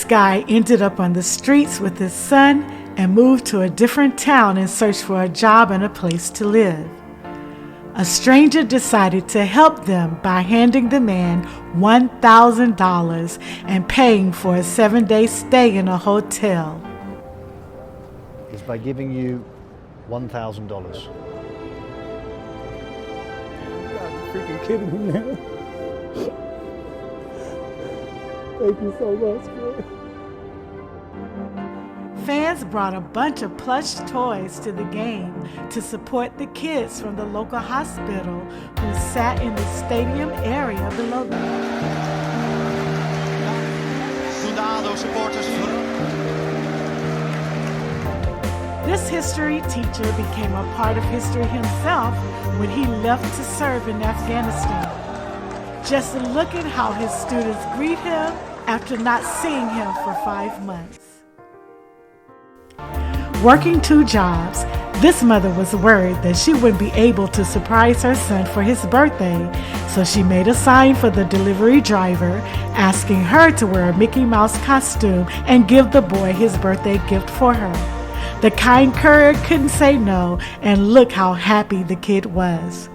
guy ended up on the streets with his son and moved to a different town in search for a job and a place to live. A stranger decided to help them by handing the man $1,000 and paying for a 7-day stay in a hotel. Is by giving you $1,000. You're freaking kidding me, man. Thank you so much, man. Fans brought a bunch of plush toys to the game to support the kids from the local hospital who sat in the stadium area below them. This history teacher became a part of history himself when he left to serve in Afghanistan. Just look at how his students greet him after not seeing him for 5 months. Working 2 jobs, this mother was worried that she wouldn't be able to surprise her son for his birthday, so she made a sign for the delivery driver asking her to wear a Mickey Mouse costume and give the boy his birthday gift for her. The kind courier couldn't say no, and look how happy the kid was.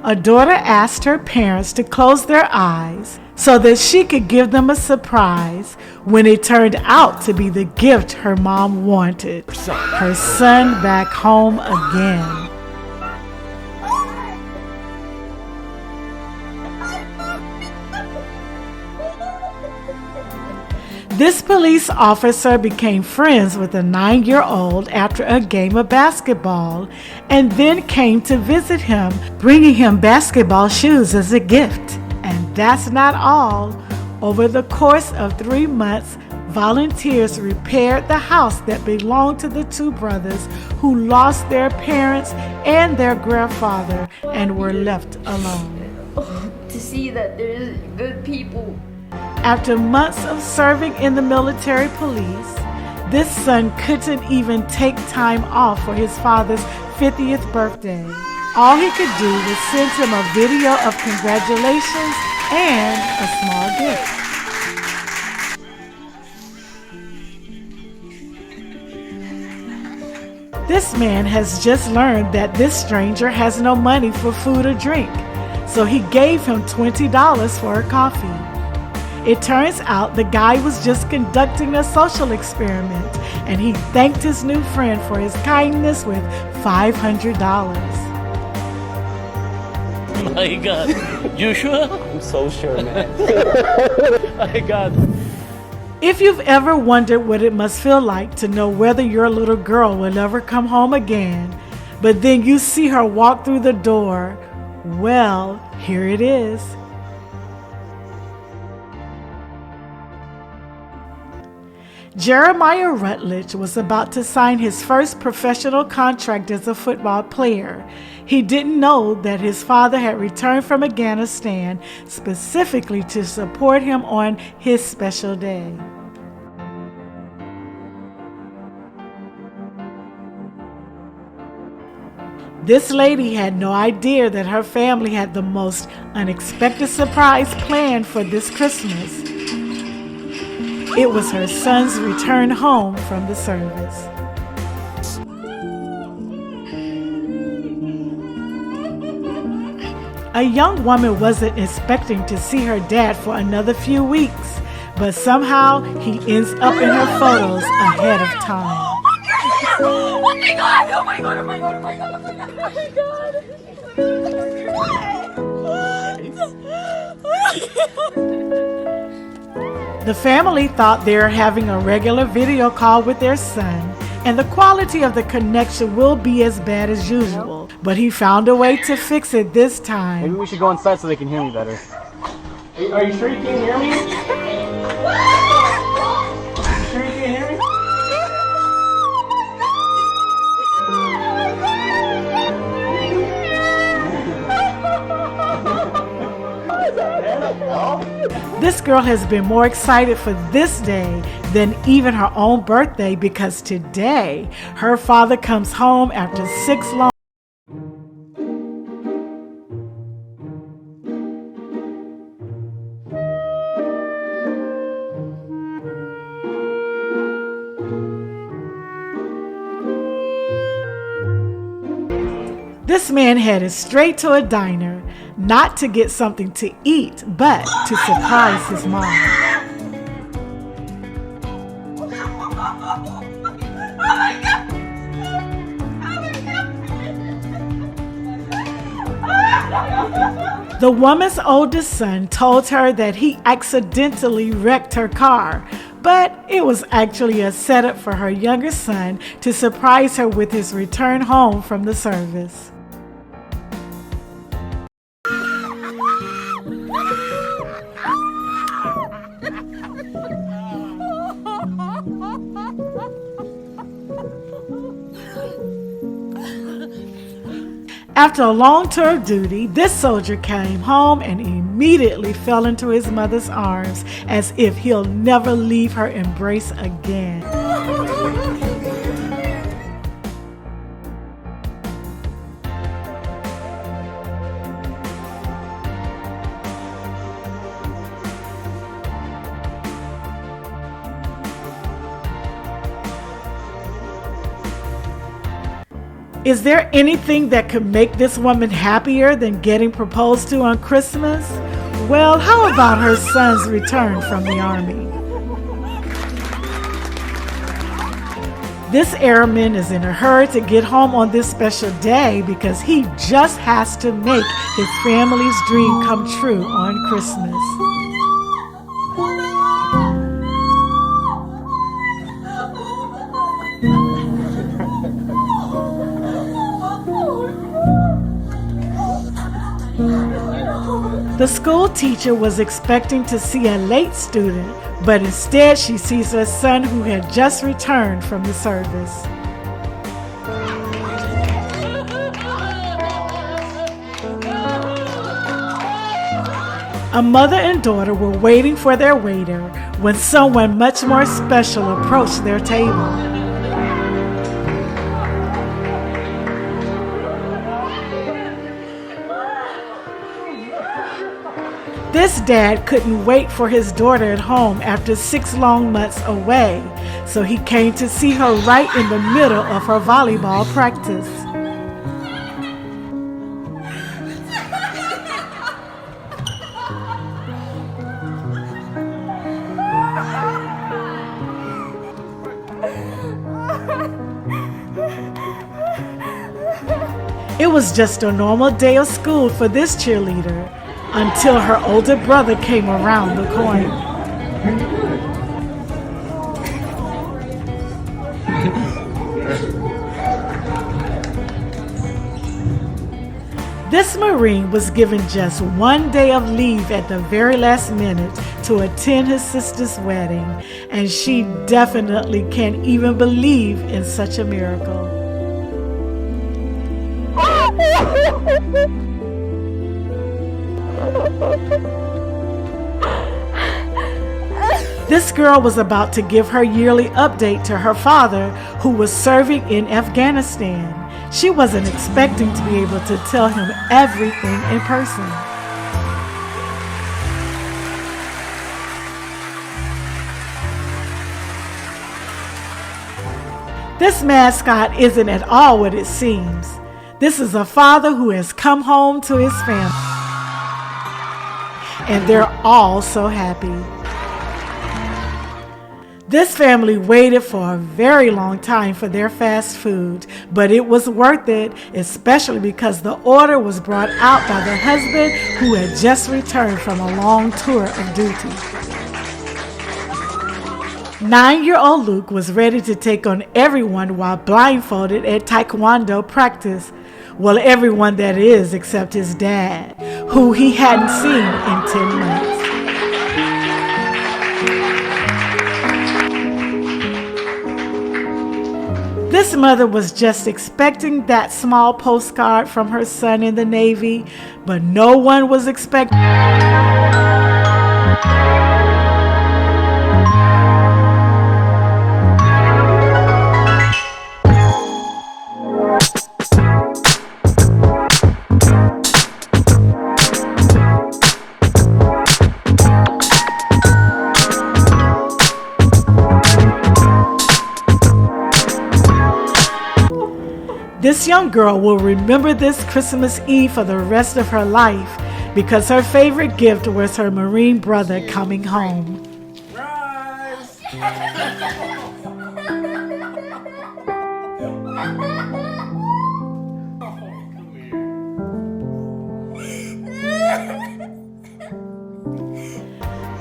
A daughter asked her parents to close their eyes so that she could give them a surprise when it turned out to be the gift her mom wanted. Her son back home again. This police officer became friends with a 9-year-old after a game of basketball and then came to visit him, bringing him basketball shoes as a gift. And that's not all. Over the course of 3 months, volunteers repaired the house that belonged to the 2 brothers who lost their parents and their grandfather and were left alone. To see that there's good people. After months of serving in the military police, this son couldn't even take time off for his father's 50th birthday. All he could do was send him a video of congratulations and a small gift. This man has just learned that this stranger has no money for food or drink, so he gave him $20 for a coffee. It turns out the guy was just conducting a social experiment, and he thanked his new friend for his kindness with $500. My God, you sure? I'm so sure, man. My God. If you've ever wondered what it must feel like to know whether your little girl will ever come home again, but then you see her walk through the door, well, here it is. Jeremiah Rutledge was about to sign his first professional contract as a football player. He didn't know that his father had returned from Afghanistan specifically to support him on his special day. This lady had no idea that her family had the most unexpected surprise planned for this Christmas. It was her son's return home from the service. A young woman wasn't expecting to see her dad for another few weeks, but somehow he ends up in her photos ahead of time. Oh my God! Oh my God! Oh my God! Oh my God! Oh my God! Oh my God! The family thought they were having a regular video call with their son, and the quality of the connection will be as bad as usual, but he found a way to fix it this time. Maybe we should go inside so they can hear me better. Are you sure you can't hear me? Are you sure you can't hear me? This girl has been more excited for this day than even her own birthday because today her father comes home after 6 long This man headed straight to a diner, not to get something to eat, but to surprise his mom. The woman's oldest son told her that he accidentally wrecked her car, but it was actually a setup for her younger son to surprise her with his return home from the service. After a long tour of duty, this soldier came home and immediately fell into his mother's arms as if he'll never leave her embrace again. Is there anything that could make this woman happier than getting proposed to on Christmas? Well, how about her son's return from the army? This airman is in a hurry to get home on this special day because he just has to make his family's dream come true on Christmas. The school teacher was expecting to see a late student, but instead she sees her son who had just returned from the service. A mother and daughter were waiting for their waiter when someone much more special approached their table. This dad couldn't wait for his daughter at home after 6 long months away, so he came to see her right in the middle of her volleyball practice. It was just a normal day of school for this cheerleader, until her older brother came around the corner. This Marine was given just 1 day of leave at the very last minute to attend his sister's wedding, and she definitely can't even believe in such a miracle. This girl was about to give her yearly update to her father, who was serving in Afghanistan. She wasn't expecting to be able to tell him everything in person. This mascot isn't at all what it seems. This is a father who has come home to his family, and they're all so happy. This family waited for a very long time for their fast food, but it was worth it, especially because the order was brought out by the husband who had just returned from a long tour of duty. 9-year-old Luke was ready to take on everyone while blindfolded at Taekwondo practice. Well, everyone that is, except his dad, who he hadn't seen in 10 months. This mother was just expecting that small postcard from her son in the Navy, but no one was expecting. This This young girl will remember this Christmas Eve for the rest of her life because her favorite gift was her Marine brother coming home.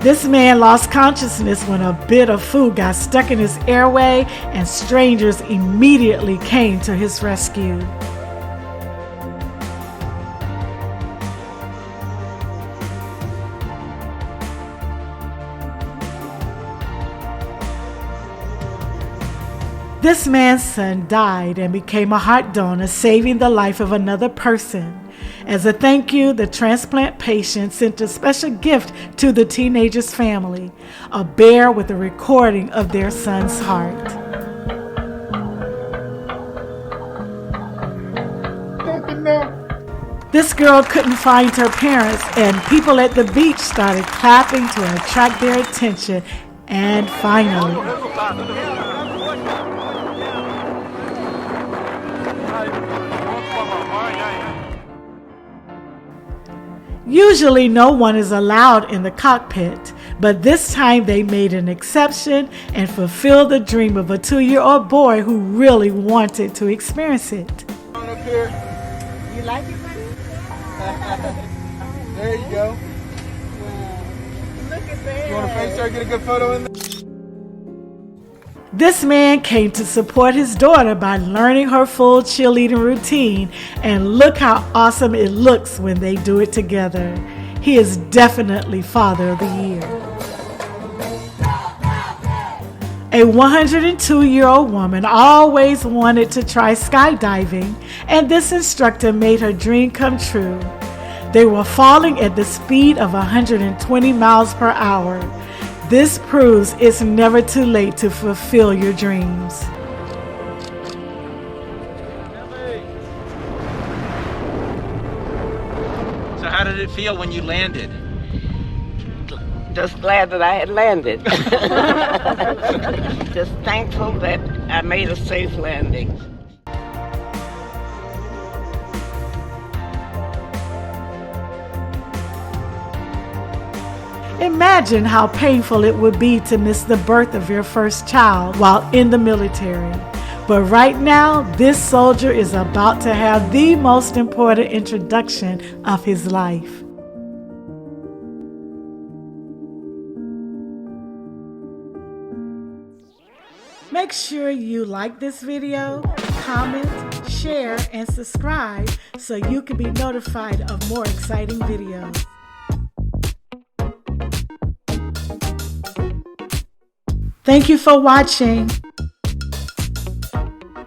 This man lost consciousness when a bit of food got stuck in his airway, and strangers immediately came to his rescue. This man's son died and became a heart donor, saving the life of another person. As a thank you, the transplant patient sent a special gift to the teenager's family, a bear with a recording of their son's heart. This girl couldn't find her parents, and people at the beach started clapping to attract their attention. And finally, usually no one is allowed in the cockpit, but this time they made an exception and fulfilled the dream of a 2-year-old boy who really wanted to experience it. Up here. You like it, buddy? There you go. Look at that. You want to face her, get a good photo in there? This man came to support his daughter by learning her full cheerleading routine, and look how awesome it looks when they do it together. He is definitely Father of the Year. A 102-year-old woman always wanted to try skydiving, and this instructor made her dream come true. They were falling at the speed of 120 miles per hour. This proves it's never too late to fulfill your dreams. So how did it feel when you landed? Just glad that I had landed. Just thankful that I made a safe landing. Imagine how painful it would be to miss the birth of your first child while in the military. But right now, this soldier is about to have the most important introduction of his life. Make sure you like this video, comment, share, and subscribe so you can be notified of more exciting videos. Thank you for watching.